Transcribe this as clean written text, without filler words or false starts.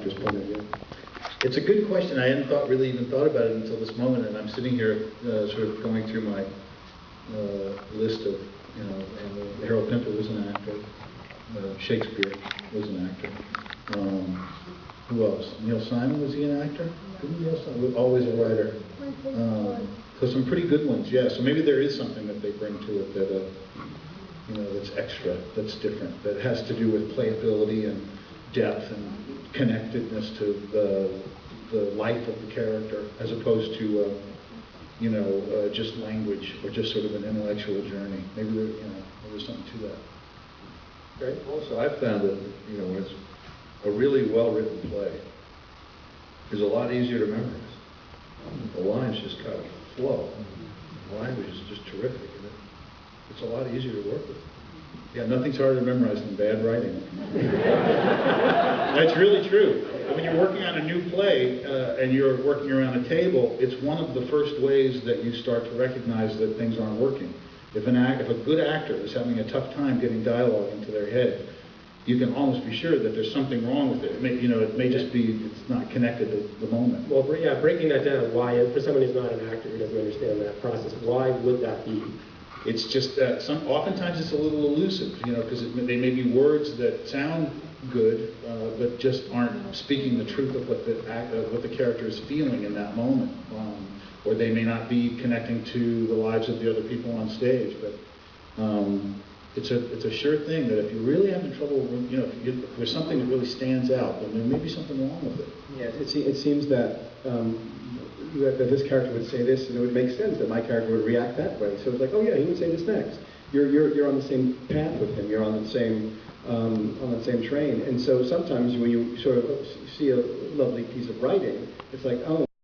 actor's point of view? It's a good question. I hadn't really even thought about it until this moment, and I'm sitting here sort of going through my list of, Harold Pinter was an actor, Shakespeare was an actor. Who else? Neil Simon, was he an actor? Didn't Neil Simon was always a writer? So some pretty good ones, yeah. So maybe there is something that they bring to it that, that's extra, that's different, that has to do with playability and depth and connectedness to the life of the character, as opposed to, just language or just sort of an intellectual journey. Maybe there's something to that. Right. Also, I've found that, when it's a really well-written play, is a lot easier to memorize. The lines just kind of flow. The language is just terrific, and it's a lot easier to work with. Yeah, nothing's harder to memorize than bad writing. That's really true. When you're working on a new play and you're working around a table, it's one of the first ways that you start to recognize that things aren't working. If a good actor is having a tough time getting dialogue into their head, you can almost be sure that there's something wrong with it. It may just be it's not connected at the moment. Well, yeah, breaking that down, why, for someone who's not an actor who doesn't understand that process, why would that be? It's just oftentimes it's a little elusive, because they may be words that sound good, but just aren't speaking the truth of what the character is feeling in that moment, or they may not be connecting to the lives of the other people on stage. But it's a sure thing that if you're really having trouble, if there's something that really stands out, then there may be something wrong with it. Yeah, it seems that that this character would say this, and it would make sense that my character would react that way. So it's like, oh yeah, he would say this next. You're on the same path with him. You're on the same train. And so sometimes when you sort of see a lovely piece of writing, it's like, oh.